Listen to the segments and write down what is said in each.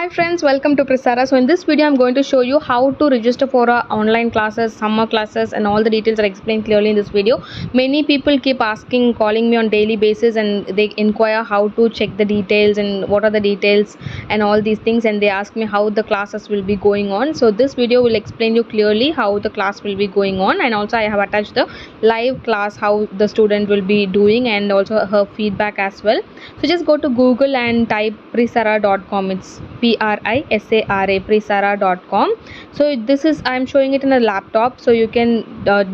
Hi friends, welcome to Prisara. So in this video I'm going to show you how to register for online classes, summer classes, and all the details are explained clearly in this video. Many people keep asking, calling me on daily basis, and they inquire how to check the details and what are the details and all these things, and they ask me how the classes will be going on. So this video will explain you clearly how the class will be going on, and also I have attached the live class, how the student will be doing, and also her feedback as well. So just go to Google and type prisara.com. It's Prisara, prisara.com. So this is, I'm showing it in a laptop, so you can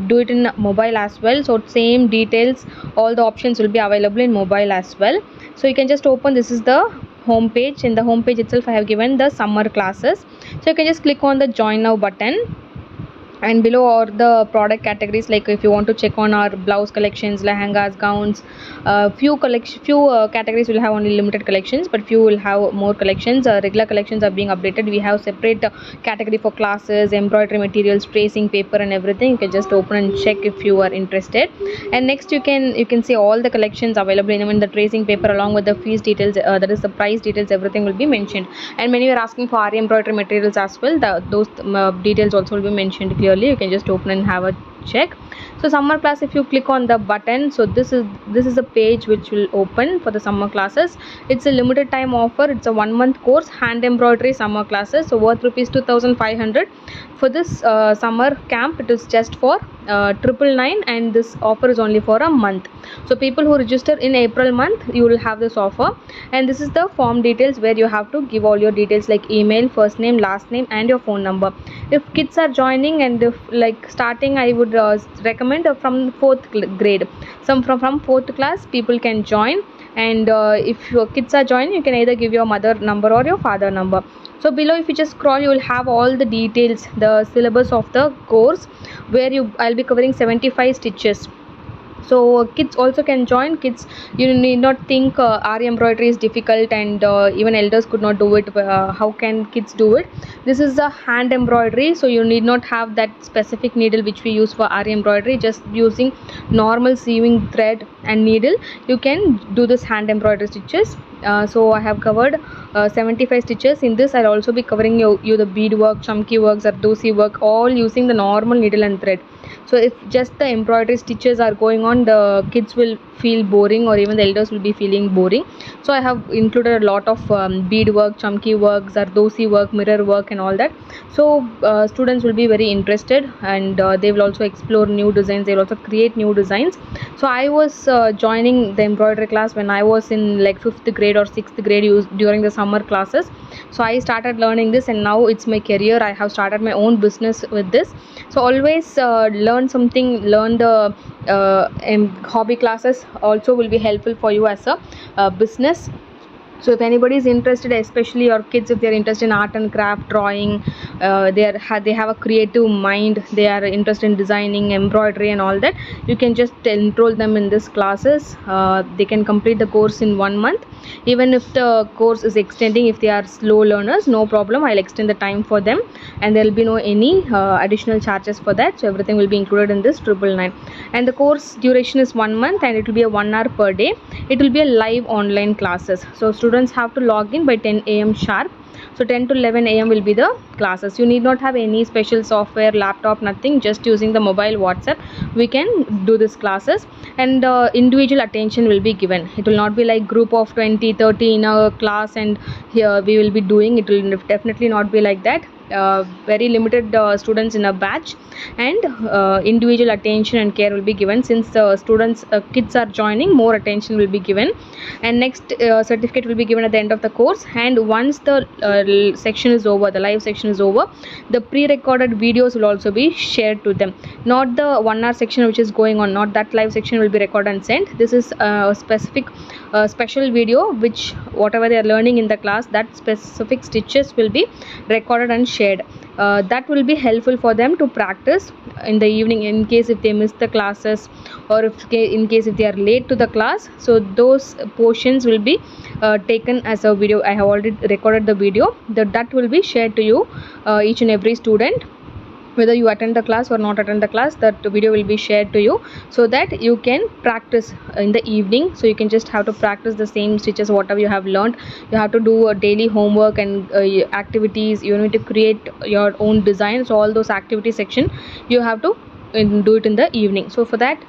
do it in mobile as well. So same details, all the options will be available in mobile as well. So you can just open, this is the home page. In the home page itself I have given the summer classes, so you can just click on the join now button, and below are the product categories. Like if you want to check on our blouse collections, lehengas, gowns, few categories will have only limited collections, but few will have more collections. Regular collections are being updated. We have separate category for classes, embroidery materials, tracing paper, and everything. You can just open and check if you are interested. And next you can see all the collections available in the tracing paper, along with the fees details, that is the price details, everything will be mentioned. And many are asking for embroidery materials as well. Those details also will be mentioned clearly. You can just open and have a check. So summer class, if you click on the button, so this is a page which will open for the summer classes. It's a limited time offer. It's a 1-month course, hand embroidery summer classes, so worth rupees 2500 for this summer camp. It is just for 999, and this offer is only for a month. So people who register in April month, you will have this offer. And this is the form details, where you have to give all your details like email, first name, last name, and your phone number. If kids are joining, and if like starting, I would recommend from 4th grade. Some from 4th class people can join. And if your kids are joining, you can either give your mother number or your father number. So below, if you just scroll, you will have all the details, the syllabus of the course, where I'll be covering 75 stitches. So kids also can join. Kids, you need not think Ari embroidery is difficult, and even elders could not do it. How can kids do it? This is a hand embroidery, so you need not have that specific needle which we use for Ari embroidery. Just using normal sewing thread and needle, you can do this hand embroidery stitches. So I have covered 75 stitches. In this I'll also be covering you the bead work, chunky work, zardosi work, all using the normal needle and thread. So if just the embroidery stitches are going on, the kids will feel boring, or even the elders will be feeling boring. So I have included a lot of bead work, chunky work, zardosi work, mirror work, and all that. So students will be very interested, and they will also explore new designs. They will also create new designs. So I was joining the embroidery class when I was in like 5th grade or 6th grade during the summer classes. So I started learning this, and now it's my career. I have started my own business with this. So always learn something. Learn the hobby classes also will be helpful for you as a business. So if anybody is interested, especially your kids, if they are interested in art and craft, drawing, they have a creative mind, they are interested in designing, embroidery, and all that, you can just enroll them in this classes. They can complete the course in 1 month. Even if the course is extending, if they are slow learners, no problem, I'll extend the time for them, and there will be no any additional charges for that. So everything will be included in this 999. And the course duration is 1 month, and it will be a 1 hour per day. It will be a live online classes. So students have to log in by 10 a.m. sharp. So 10 to 11 a.m. will be the classes. You need not have any special software, laptop, nothing. Just using the mobile WhatsApp, we can do this classes. And individual attention will be given. It will not be like group of 20, 30 in a class, and here we will be doing. It will definitely not be like that. Very limited students in a batch, and individual attention and care will be given. Since the students kids are joining, more attention will be given. And next certificate will be given at the end of the course. And once the section is over, the live section is over, the pre-recorded videos will also be shared to them. Not the 1 hour section which is going on, not that live section will be recorded and sent. This is a specific special video, which whatever they are learning in the class, that specific stitches will be recorded and shared. That will be helpful for them to practice in the evening, in case if they miss the classes, or in case if they are late to the class. So those portions will be taken as a video. I have already recorded the video. That will be shared to you, each and every student. whether you attend the class or not attend the class, that video will be shared to you, so that you can practice in the evening. So you can just have to practice the same stitches whatever you have learned. You have to do a daily homework and activities. You need to create your own design, so all those activity section you have to do it in the evening. So for that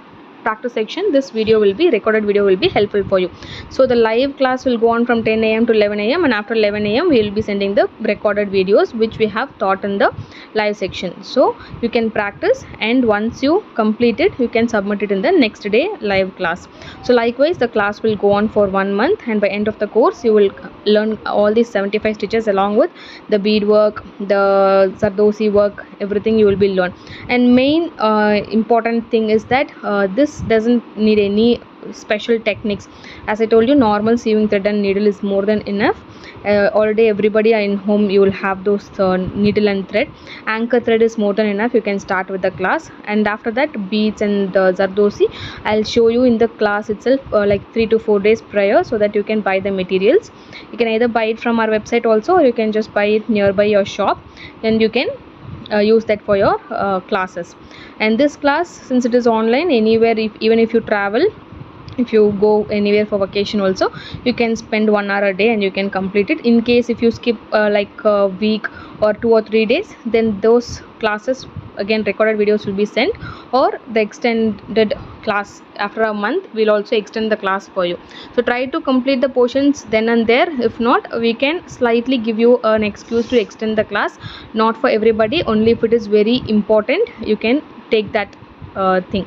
practice section, this video will be recorded video will be helpful for you. So the live class will go on from 10 a.m. to 11 a.m. and after 11 a.m. we will be sending the recorded videos which we have taught in the live section. So you can practice, and once you complete it you can submit it in the next day live class. So likewise the class will go on for 1 month, and by end of the course you will learn all these 75 stitches along with the bead work, the Zardozi work, everything you will be learn. And main important thing is that this doesn't need any special techniques. As I told you, normal sewing thread and needle is more than enough. Already everybody in home you will have those needle and thread. Anchor thread is more than enough. You can start with the class, and after that beads and Zardozi I'll show you in the class itself, like 3 to 4 days prior, so that you can buy the materials. You can either buy it from our website also, or you can just buy it nearby your shop, and you can use that for your classes. And this class, since it is online, anywhere, even if you travel, if you go anywhere for vacation also, you can spend 1 hour a day and you can complete it. In case if you skip like a week or 2 or 3 days, then those classes again recorded videos will be sent, or the extended class after a month we'll also extend the class for you. So try to complete the portions then and there. If not, we can slightly give you an excuse to extend the class. Not for everybody, only if it is very important you can take that thing.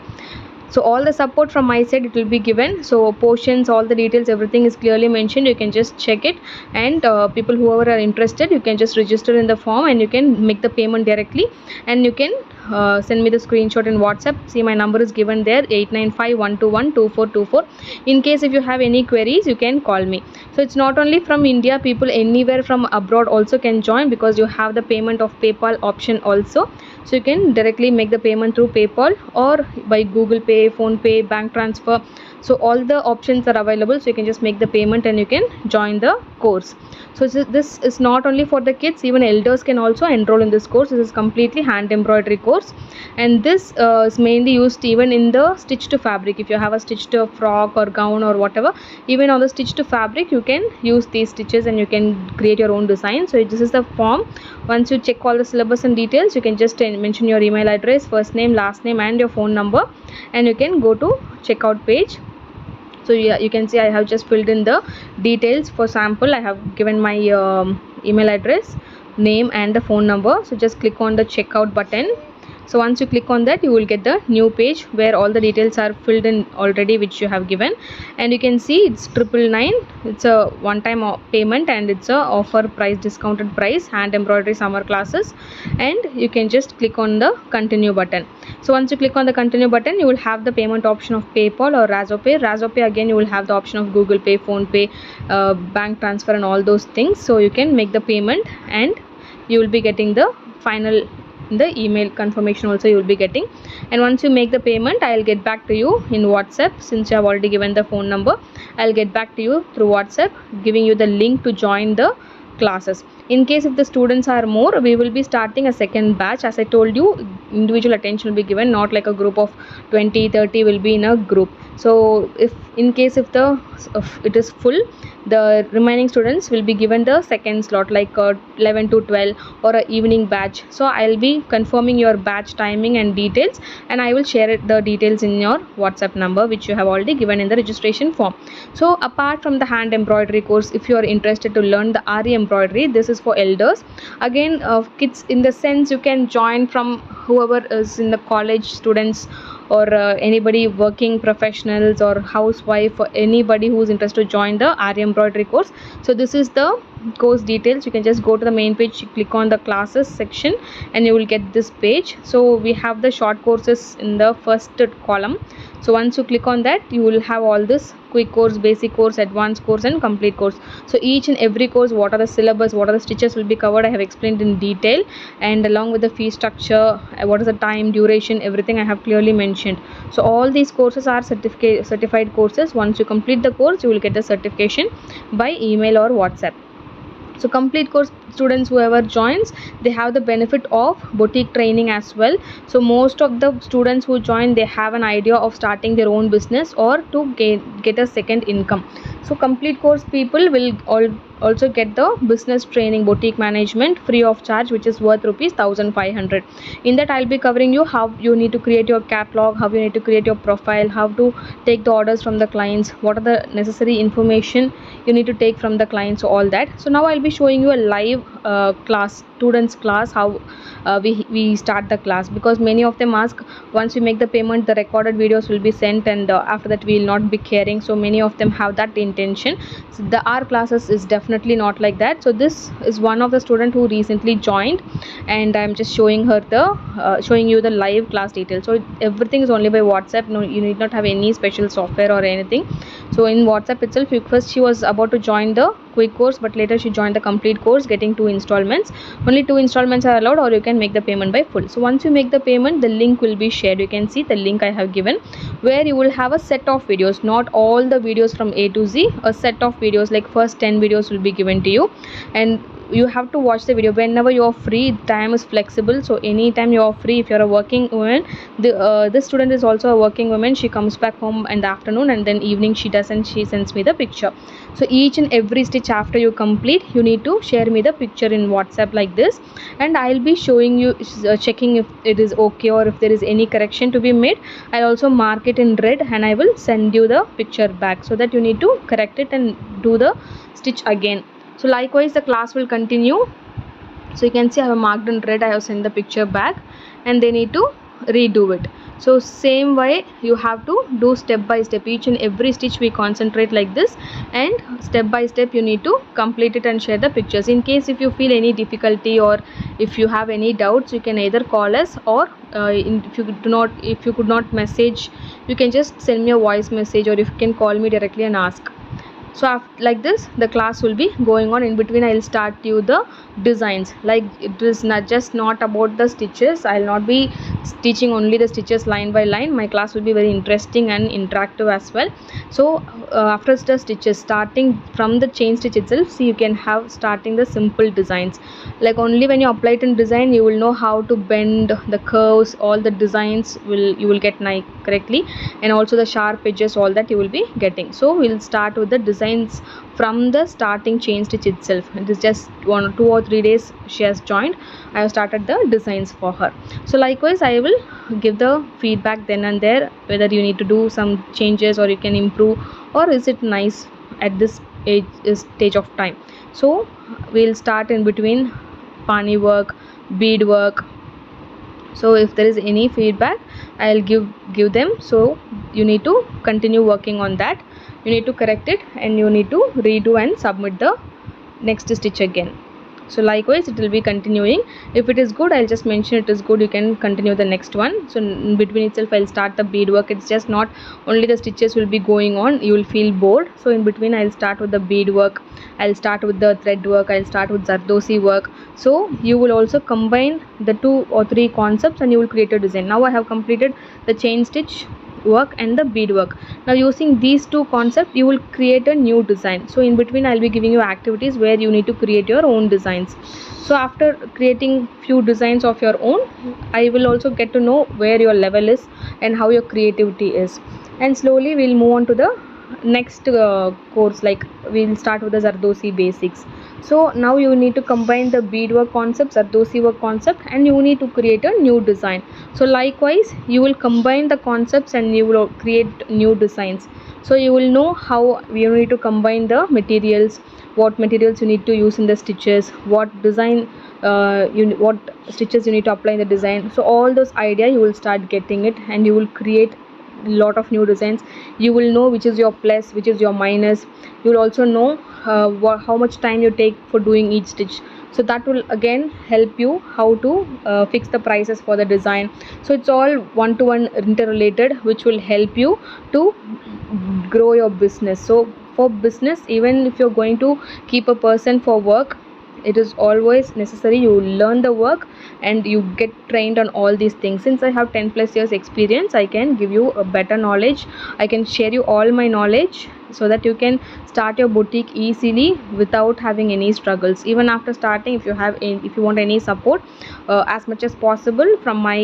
So all the support from my side it will be given. So portions, all the details, everything is clearly mentioned. You can just check it, and people whoever are interested, you can just register in the form and you can make the payment directly, and you can send me the screenshot in WhatsApp. See, my number is given there, 8951212424. In case if you have any queries, you can call me. So it's not only from India, people anywhere from abroad also can join, because you have the payment of PayPal option also. So you can directly make the payment through PayPal or by Google Pay, Phone Pay, bank transfer. So all the options are available, so you can just make the payment and you can join the course. So this is not only for the kids, even elders can also enroll in this course. This is completely hand embroidery course, and this is mainly used even in the stitch to fabric. If you have a stitch to frock or gown or whatever, even on the stitch to fabric you can use these stitches and you can create your own design. So this is the form. Once you check all the syllabus and details, you can just mention your email address, first name, last name and your phone number, and you can go to checkout page. So yeah, you can see I have just filled in the details. For sample, I have given my email address, name and the phone number. So just click on the checkout button. So once you click on that, you will get the new page where all the details are filled in already, which you have given. And you can see it's 999. It's a one-time payment, and it's a offer price, discounted price, hand embroidery summer classes. And you can just click on the continue button. So once you click on the continue button, you will have the payment option of PayPal or Razorpay. Razorpay, again you will have the option of Google Pay, Phone Pay, bank transfer and all those things. So you can make the payment, and you will be getting the final the email confirmation also you will be getting. And once you make the payment, I'll get back to you in WhatsApp. Since you have already given the phone number, I'll get back to you through WhatsApp, giving you the link to join the classes. In case if the students are more, we will be starting a second batch. As I told you, individual attention will be given, not like a group of 20-30 will be in a group. So if in case if it is full, the remaining students will be given the second slot, like 11 to 12 or a evening batch. So I'll be confirming your batch timing and details, and I will share the details in your WhatsApp number, which you have already given in the registration form. So apart from the hand embroidery course, if you are interested to learn the Ari embroidery, this is for elders. Again, kids, in the sense you can join from whoever is in the college students, or anybody working professionals or housewife, or anybody who is interested to join the Ari embroidery course. So this is the course details. You can just go to the main page, click on the classes section, and you will get this page. So we have the short courses in the first column. So once you click on that, you will have all this quick course, basic course, advanced course and complete course. So each and every course, what are the syllabus, what are the stitches will be covered, I have explained in detail, and along with the fee structure, what is the time, duration, everything I have clearly mentioned. So all these courses are certified courses. Once you complete the course, you will get the certification by email or WhatsApp. So complete course students whoever joins, they have the benefit of boutique training as well. So most of the students who join, they have an idea of starting their own business or to get a second income. So complete course people will also get the business training boutique management free of charge, which is worth rupees 1500. In that I'll be covering you how you need to create your catalog, how you need to create your profile, how to take the orders from the clients, what are the necessary information you need to take from the clients, all that. So now I'll be showing you a live class, students class, how we start the class, because many of them ask once we make the payment the recorded videos will be sent, and after that we will not be caring. So many of them have that intention. So the our classes is definitely not like that. So this is one of the student who recently joined, and I'm just showing her the showing you the live class details. So everything is only by WhatsApp. No, you need not have any special software or anything. So in WhatsApp itself, first she was about to join the quick course, but later she joined the complete course getting 2 installments. Only 2 installments are allowed, or you can make the payment by full. So once you make the payment, the link will be shared. You can see the link I have given, where you will have a set of videos, not all the videos from A to Z, a set of videos, like first 10 videos will be given to you, and you have to watch the video whenever you are free. Time is flexible, so anytime you are free. If you are a working woman, this student is also a working woman, she comes back home in the afternoon, and then evening she does, and she sends me the picture. So each and every stitch after you complete, you need to share me the picture in WhatsApp like this, and I'll be showing you, checking if it is okay or if there is any correction to be made. I'll also mark it in red, and I will send you the picture back, so that you need to correct it and do the stitch again. So likewise the class will continue. So you can see I have marked in red, I have sent the picture back, and they need to redo it. So same way you have to do step by step. Each and every stitch we concentrate like this, and step by step you need to complete it and share the pictures. In case if you feel any difficulty or if you have any doubts, you can either call us, or if you could not message, you can just send me a voice message, or if you can call me directly and ask. So after, like this the class will be going on. In between I'll start you the designs. Like it is not about the stitches. I'll not be teaching only the stitches line by line. My class will be very interesting and interactive as well. So after the stitches, starting from the chain stitch itself, see you can have starting the simple designs. Like only when you apply it in design, you will know how to bend the curves, all the designs you will get correctly, and also the sharp edges, all that you will be getting. So we'll start with the designs from the starting chain stitch itself. It is just 2 or 3 days she has joined. I have started the designs for her. So likewise I will give the feedback then and there, whether you need to do some changes or you can improve, or is it nice at this stage of time. So we'll start in between pani work, bead work. So if there is any feedback, I'll give them. So you need to continue working on that. You need to correct it, and you need to redo and submit the next stitch again. So likewise it will be continuing. If it is good, I'll just mention it is good, you can continue the next one. So in between itself I'll start the bead work. It's just not only the stitches will be going on, you will feel bored. So in between I'll start with the bead work, I'll start with the thread work, I'll start with Zardosi work. So you will also combine the 2 or 3 concepts and you will create a design. Now I have completed the chain stitch work and the bead work. Now using these 2 concepts, you will create a new design. So in between I'll be giving you activities where you need to create your own designs. So after creating few designs of your own, I will also get to know where your level is and how your creativity is, and slowly we'll move on to the next course. Like we'll start with the Zardosi basics. So now you need to combine the beadwork concept, Zardosi work concept, and you need to create a new design. So likewise you will combine the concepts and you will create new designs. So you will know how you need to combine the materials, what materials you need to use in the stitches, what design what stitches you need to apply in the design. So all those idea you will start getting it, and you will create lot of new designs. You will know which is your plus, which is your minus. You will also know how much time you take for doing each stitch. So that will again help you how to fix the prices for the design. So it's all one-to-one interrelated, which will help you to grow your business. So for business, even if you're going to keep a person for work, it is always necessary you learn the work and you get trained on all these things. Since I have 10+ years experience, I can give you a better knowledge. I can share you all my knowledge so that you can start your boutique easily without having any struggles. Even after starting, if you want any support, as much as possible from my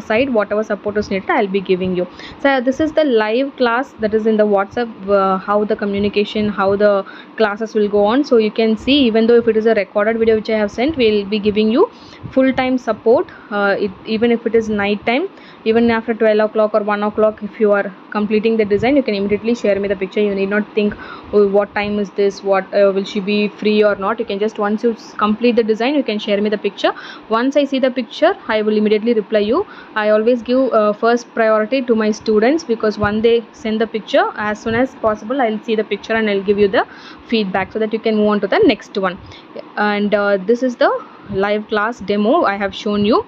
side, whatever support is needed, I'll be giving you. So this is the live class that is in the WhatsApp, how the communication, how the classes will go on. So you can see, even though if it is a recorded video which I have sent, we'll be giving you full-time support, even if it is night time, even after 12 o'clock or 1 o'clock. If you are completing the design, you can immediately share me the picture. You need not think, oh, what time is this, what will she be free or not. You can just, once you complete the design, you can share me the picture. Once I see the picture, I will immediately reply you. I always give first priority to my students, because when they send the picture, as soon as possible I'll see the picture and I'll give you the feedback, so that you can move on to the next one. And this is the live class demo I have shown you,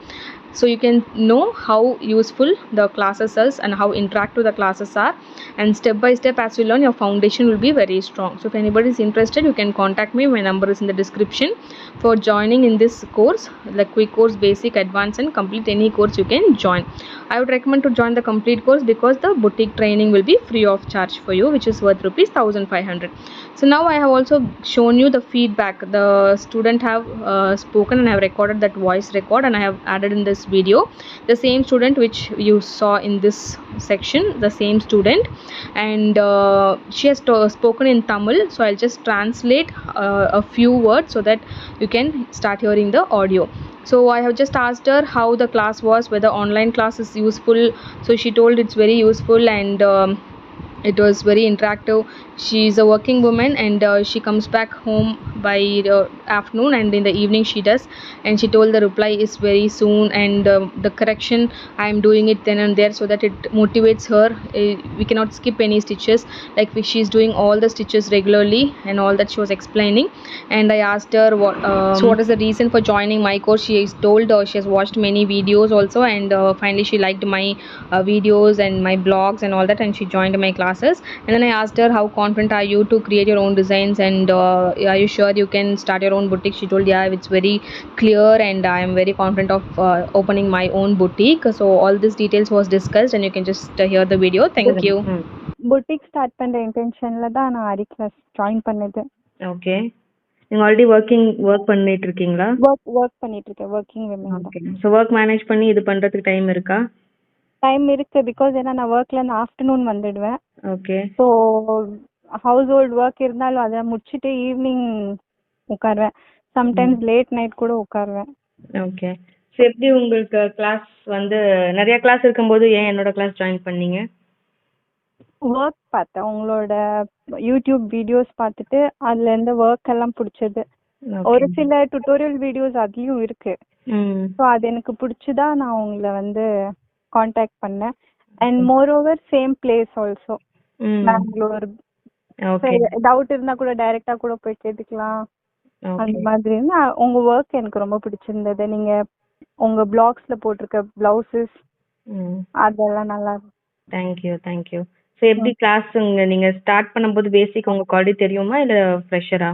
so you can know how useful the classes is and how interactive the classes are, and step by step, as you learn, your foundation will be very strong. So if anybody is interested, you can contact me. My number is in the description. For joining in this course, like quick course, basic, advanced and complete, any course you can join. I would recommend to join the complete course, because the boutique training will be free of charge for you, which is worth rupees 1500. So now I have also shown you the feedback the student have spoken, and I have recorded that voice record and I have added in this video. The same student which you saw in this section, the same student, and she has spoken in Tamil, so I'll just translate a few words so that you can start hearing the audio. So I have just asked her how the class was, whether online class is useful. So she told it's very useful, and it was very interactive. She is a working woman, and she comes back home by afternoon, and in the evening she does, and she told the reply is very soon, and the correction I am doing it then and there, so that it motivates her. We cannot skip any stitches, like she is doing all the stitches regularly, and all that she was explaining. And I asked her what is the reason for joining my course. She is told she has watched many videos also, and finally she liked my videos and my blogs and all that, and she joined my classes. And then I asked her, how confident are you to create your own designs, and are you sure you can start your own boutique? She told, yeah, it's very clear, and I am very confident of opening my own boutique. So all these details was discussed, and you can just hear the video. Thank you. boutique start பண்ற இன்டென்ஷன்ல தான் நான் ஆரி class join பண்ணது. Okay, நீங்க already work பண்ணிட்டு இருக்கீங்களா? Work பண்ணிட்டு இருக்கேன், working women. Okay, so work manage பண்ணி இது பண்றதுக்கு டைம் இருக்கா? டைம் இருக்கு, பிகாஸ் ஏன்னா நான் ஒர்க்ல இருந்து ஆஃப்டர்நூன் வந்துடுவேன். Okay, so how's hold work இருந்தாலும் அதை முடிச்சுட்டு ஈவினிங் உட்காருவேன். சம்டைம்ஸ் லேட் நைட் கூட உட்காருவேன். ஓகே, ஸோ எப்படி உங்களுக்கு கிளாஸ் வந்து நிறைய கிளாஸ் இருக்கும்போது ஏன் என்னோட கிளாஸ் ஜாயின் பண்ணீங்க? ஒர்க் பார்த்தேன், உங்களோட யூடியூப் வீடியோஸ் பார்த்துட்டு அதுல இருந்து ஒர்க் எல்லாம் பிடிச்சது. ஒரு சில டுட்டோரியல் வீடியோஸ் அதுலயும் இருக்கு. ஸோ அது எனக்கு பிடிச்சுதான் நான் உங்களை வந்து காண்டாக்ட் பண்ணேன். And more over same place also, Bangalore. Doubt இருந்தா கூட டைரக்டா கூட போய் கேட்டுக்கலாம். அந்த மாதிரி உங்க ஒர்க் எனக்கு ரொம்ப பிடிச்சிருந்தது. நீங்க உங்க பிளாக்ஸ்ல போட்டிருக்க பிளவுசஸ் அதெல்லாம் நல்லா இருக்கு. தேங்க்யூ. ஸோ எப்படி கிளாஸ் நீங்க ஸ்டார்ட் பண்ணும்போது பேசிக் உங்களுக்கு ஆல்ரெடி தெரியுமா இல்ல ஃப்ரெஷரா?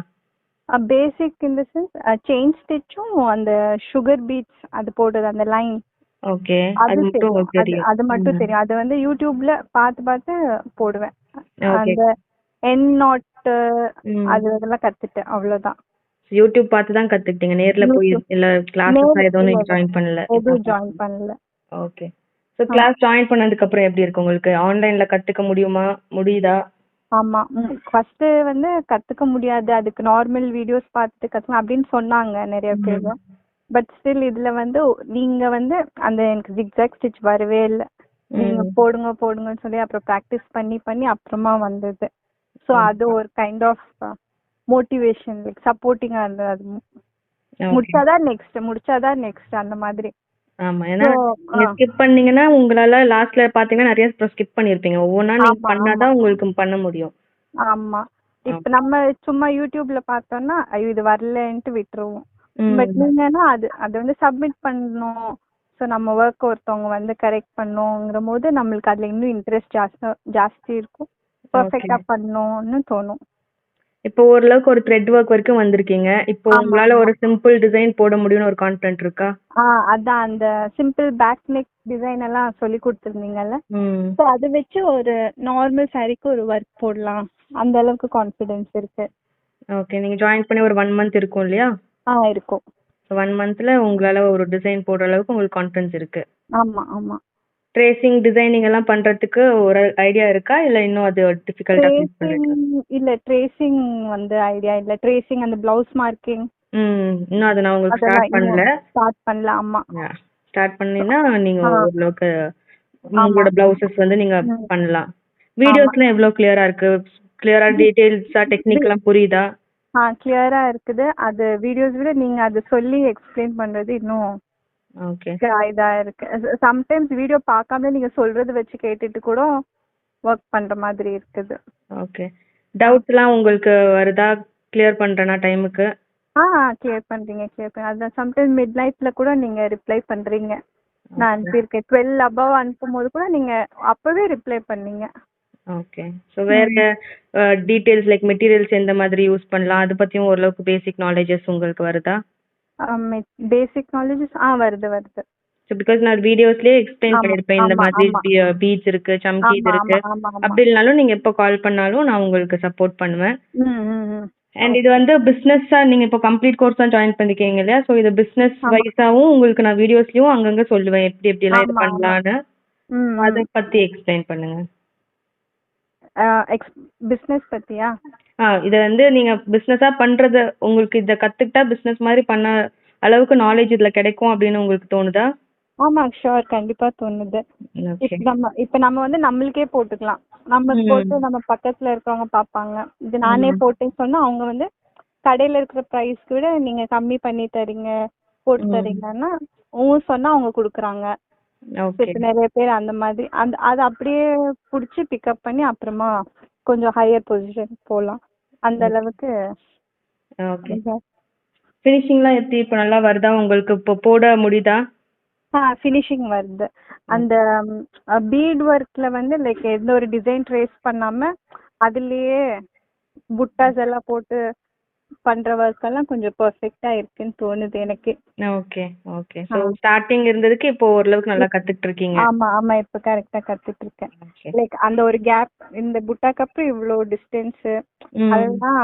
பேசிக் இன் தி சென்ஸ் செயின் ஸ்டிச்சும் அந்த சுகர் பீட்ஸ் அது போடுறது அந்த லைன். ஓகே, அது மட்டும் தெரியும். அது வந்து யூடியூப்ல பார்த்து போடுவேன். அந்த என் நாட் அதெல்லாம் கத்துட்டேன், அவ்வளவுதான். யூடியூப் பார்த்து தான் கத்துக்கிட்டீங்க, நேர்ல போய் இல்ல கிளாஸஸ் எதுவும் ஜாயின் பண்ணல? எதுவும் ஜாயின் பண்ணல. ஓகே, சோ கிளாஸ் ஜாயின் பண்ணதுக்கு அப்புறம் எப்படி இருக்கு உங்களுக்கு? ஆன்லைன்ல கத்துக்க முடியுதா? ஆமா, ஃபர்ஸ்ட் வந்து கத்துக்க முடியாது, அதுக்கு நார்மல் வீடியோஸ் பார்த்துட்டு கத்துக்கலாம் அப்படின்னு சொன்னாங்க நிறைய பேர். பட் ஸ்டில் இதுல வந்து நீங்க வந்து அந்த எனக்கு ஜிக்ஸாக் ஸ்டிச் வரவே இல்லை. நீங்க போடுங்கன்னு சொல்லி அப்புறம் ப்ராக்டிஸ் பண்ணி அப்புறமா வந்தது. ஸோ அது ஒரு கைண்ட் ஆஃப் மோட்டிவேஷன், லைக் சப்போர்ட்டிங்கா இருந்தது. அது முடிச்சாதான் நெக்ஸ்ட் அந்த மாதிரி. ஆமா, ஏன்னா நீங்க ஸ்கிப் பண்ணீங்கன்னா உங்களால லாஸ்ட்ல பாத்தீங்கன்னா நிறைய ஸ்கிப் பண்ணிருப்பீங்க. ஒவ்வொன்னா நீங்க பண்ணாதான் உங்களுக்கு பண்ண முடியும். ஆமா, இப்ப நம்ம சும்மா யூடியூப்ல பார்த்தோம்னா ஐயோ இது வரலன்ட்டு விட்டுருவோம். பட் நீங்கன்னா அது வந்து சப்மிட் பண்ணணும். ஸோ நம்ம ஒர்க் ஒருத்தவங்க வந்து கரெக்ட் பண்ணுங்கிற போது நம்மளுக்கு அதுல இன்னும் இன்ட்ரெஸ்ட் ஜாஸ்தி இருக்கும். பர்ஃபெக்டா பண்ணணும்னு தோணும். இப்போ ஓரளவுக்கு ஒரு த்ரெட் ஒர்க் வரைக்கும் வந்திருக்கீங்க. இப்போ உங்களால ஒரு சிம்பிள் டிசைன் போட முடியும்னு ஒரு கான்ஃபிடன்ட் இருக்கா? அதான் அந்த சிம்பிள் பேக் நெக் டிசைன் எல்லாம் சொல்லி கொடுத்துருந்தீங்கல்ல. ஸோ அதை வச்சு ஒரு நார்மல் சாரிக்கு ஒரு ஒர்க் போடலாம் அந்த அளவுக்கு கான்ஃபிடன்ஸ் இருக்கு. ஓகே. நீங்க ஜாயின் பண்ணி ஒரு 1 மந்த் இருக்கும் இல்லையா? இருக்கும். 1 மந்த்ல உங்களால ஒரு டிசைன் போடுற அளவுக்கு உங்களுக்கு கான்ஃபிடன்ஸ் இருக்கு. ஆமா ஆமா. ட்ரேசிங், டிசைனிங் எல்லாம் பண்றதுக்கு ஒரு ஐடியா இருக்கா? இல்ல இன்னும் அது டிஃபிகல்ட்டா ஃபீல் ட்ரேசிங் பண்றீங்களா? இல்ல ட்ரேசிங் வந்து ஐடியா இல்ல. ட்ரேசிங் அந்த பிளவுஸ் மார்க்கிங் இன்னும் அத நான் உங்களுக்கு அதெல்லாம் ஸ்டார்ட் இன்னும் பண்ணல. ஸ்டார்ட் பண்ணல. ஆமா. ஸ்டார்ட் பண்ணீங்கன்னா நீங்க ஆ ஓரளவுக்கு ஆமா. உங்களோட பிளவுசஸ் வந்து நீங்க ம். பண்ணலாம். ஆமா. வீடியோஸ்லாம் எவ்வளவு கிளியரா இருக்கு? கிளியரா டீடைல்ஸா டெக்னிக் எல்லாம் புரியுதா? கிளியரா இருக்குது. அது வீடியோஸ் விட நீங்க அது சொல்லி எக்ஸ்பிளைன் பண்றது இன்னும் ஓகே. இதா இருக்கு. சம்டைம்ஸ் வீடியோ பார்க்காம நீங்க சொல்றது வச்சு கேட்டுட்டு கூட ஒர்க் பண்ற மாதிரி இருக்குது. ஓகே. டவுட்ஸ்லாம் உங்களுக்கு வருதா? கிளியர் பண்றேனா டைமுக்கு? கிளியர் பண்றீங்க. அதான் சம்டைம் மிட் நைட்ல கூட நீங்க ரிப்ளை பண்றீங்க. நான் அனுப்பியிருக்கேன். 12 above அனுப்பும்போது கூட நீங்க அப்பவே ரிப்ளை பண்ணீங்க. ஓகே. சோ வேற டீடைல்ஸ் லைக் மெட்டீரியல்ஸ் எந்த மாதிரி யூஸ் பண்ணலாம் அது பத்தியும் ஓரளவுக்கு பேசிக் நாலேஜஸ் உங்களுக்கு வருதா? பேசிக் நாலேஜஸ் வருது. ஸோ பிகாஸ் நான் வீடியோஸ்லயே எக்ஸ்பிளைன் ஆமா பண்ணிருப்பேன் இந்த ஆமா மாதிரி ஆமா பீட்ஸ் இருக்கு, சம்கி இது ஆமா இருக்கு. ஆமா ஆமா ஆமா. அப்படி இல்லைனாலும் நீங்க எப்போ கால் பண்ணாலும் நான் உங்களுக்கு சப்போர்ட் பண்ணுவேன். ம் ம் ம். அண்ட் இது வந்து பிசினஸா நீங்க இப்போ கம்ப்ளீட் கோர்ஸ் தான் ஜாயின் பண்ணிருக்கீங்க இல்லையா? ஸோ இது பிசினஸ் ஆமா வைஸாவும் உங்களுக்கு நான் வீடியோஸ்லயும் அங்கங்க சொல்லுவேன் எப்படி எப்படி எல்லாம் இது ஆமா ஆமா. பண்ணலான்னு. ம் ம். அதை பத்தி எக்ஸ்பிளைன் பண்ணுங்க. பிசினஸ் பத்தியா? இத வந்து நீங்க பிசினஸா பண்றது உங்களுக்கு இத கத்துக்கிட்டா பிசினஸ் மாதிரி பண்ண அளவுக்கு நாலேஜ் இதுல கிடைக்கும் அப்படின்னு உங்களுக்கு தோணுதா? ஆமா ஷூர். கண்டிப்பா தோணுது. ஓகே. இப்ப நம்ம வந்து நம்மளுக்கே போட்டுக்கலாம். நம்ம போட்டு நம்ம பக்கத்துல இருக்கவங்க பாப்பாங்க. இது நானே போட்டேன்னு சொன்னா அவங்க வந்து கடையில இருக்கிற பிரைஸ்க்கு விட நீங்க கம்மி பண்ணி தரீங்க, போட்டு தரீங்கன்னா சொன்னா அவங்க குடுக்குறாங்க. ஓகே. இப்ப நிறைய பேர் அந்த மாதிரி அது அப்படியே புடிச்சு பிக்கப் பண்ணி அப்புறமா கொஞ்சம் ஹையர் பொசிஷன் போலாம். அந்த அளவுக்கு ஓகே. ஃபினிஷிங்லாம் எப்படி இப்போ நல்லா வருதா உங்களுக்கு? இப்போ போட முடியுதா? ஃபினிஷிங் வருது. அந்த பீட் ஒர்க்ல வந்து லைக் எந்த ஒரு டிசைன் ட்ரேஸ் பண்ணாம அதுலயே புட்டாஸ் எல்லாம் போட்டு பண்ற ஒர்க் எல்லாம் கொஞ்சம் பெர்ஃபெக்ட்டா இருக்குன்னு தோணுது எனக்கு. ஓகே. ஓகே. சோ ஸ்டார்டிங் இருந்ததுக்கு இப்போ ஓரளவுக்கு நல்லா கத்துக்கிட்டு இருக்கீங்க. ஆமா ஆமா. இப்ப கரெக்ட்டா கத்துட்டு இருக்கேன். ஓகே. லைக் அந்த ஒரு கேப் இந்த புட்டாக்கு அப்புறம் இவ்ளோ டிஸ்டன்ஸ் அதெல்லாம்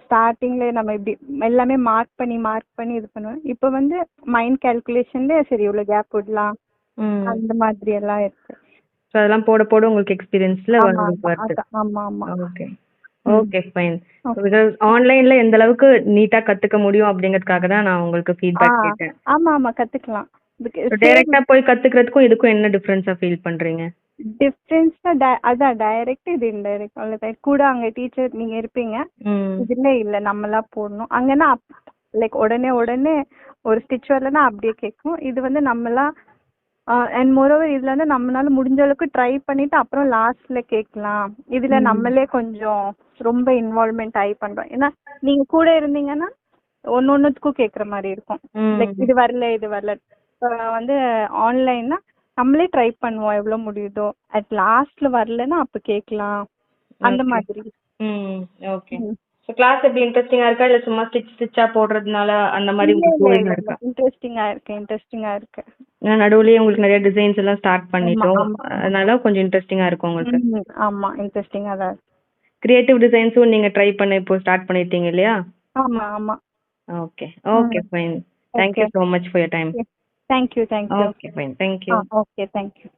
ஸ்டார்டிங்ல நம்ம இப்படி எல்லாமே மார்க் பண்ணி இது பண்ணுவேன். இப்ப வந்து மைண்ட் கால்குலேஷன்ல சரி இவ்வளவு கேப் விடலாம் அந்த மாதிரி எல்லாம் இருக்கு. சோ அதெல்லாம் போட போட உங்களுக்கு எக்ஸ்பீரியன்ஸ்ல ஆமா வருது. ஆமா ஆமா. ஓகே. Okay fine. பிகாஸ் ஆன்லைன்ல எந்த அளவுக்கு நீட்டா கத்துக்க முடியும் அப்படிங்கிறதுக்காக தான் நான் உங்களுக்கு ஃபீட்பேக் கேட்டேன். ஆமா ஆமா கத்துக்கலாம். டைரக்டா போய் கத்துக்கிறதுக்கும் இதுக்கும் என்ன டிஃபரன்ஸா ஃபீல் பண்றீங்க? டிஃபரன்ஸ்னா அதான் டைரக்ட் இது இன்டைரக்ட் அவ்வளவுதான். கூட அங்க டீச்சர் நீங்க இருப்பீங்க. இதுல இல்ல நம்மளா போடணும். அங்கன்னா லைக் உடனே ஒரு ஸ்டிச் வரலன்னா அப்படியே கேட்கும். இது வந்து நம்மளா அண்ட் மோரோவர் இதுல வந்து நம்மளால முடிஞ்ச அளவுக்கு ட்ரை பண்ணிட்டு அப்புறம் லாஸ்ட்ல கேட்கலாம். இதுல நம்மளே கொஞ்சம் ரொம்ப இன்வால்வ்மெண்ட் ஆகி பண்றோம். ஏன்னா நீங்க கூட இருந்தீங்கன்னா ஒன்னொன்னுக்கும் கேக்குற மாதிரி இருக்கும். லைக் இது வரல வந்து ஆன்லைன்னா நம்மளே ட்ரை பண்ணுவோம் எவ்வளவு முடியுதோ. அட் லாஸ்ட்ல வரலன்னா அப்ப கேட்கலாம் அந்த மாதிரி. ஓகே. சோ கிளாஸ் எப்படி இன்ட்ரஸ்டிங்கா இருக்கா இல்ல சும்மா ஸ்டிச்சா போடுறதுனால அந்த மாதிரி போரிங்கா இருக்கா? இன்ட்ரஸ்டிங்கா இருக்கு. நடுவுலயே உங்களுக்கு நிறைய டிசைன்ஸ் எல்லாம் ஸ்டார்ட் பண்ணிட்டோம். அதனால கொஞ்சம் இன்ட்ரஸ்டிங்கா இருக்கும் உங்களுக்கு. ஆமா இன்ட்ரஸ்டிங்கா தான் இருக்கு. கிரியேட்டிவ் டிசைன்ஸும் நீங்க ட்ரை பண்ண இப்போ ஸ்டார்ட் பண்ணிட்டீங்க இல்லையா? ஆமா ஆமா. Okay. Okay fine. Thank you so much for your time. Thank you. Okay fine. Thank you. Okay, thank you.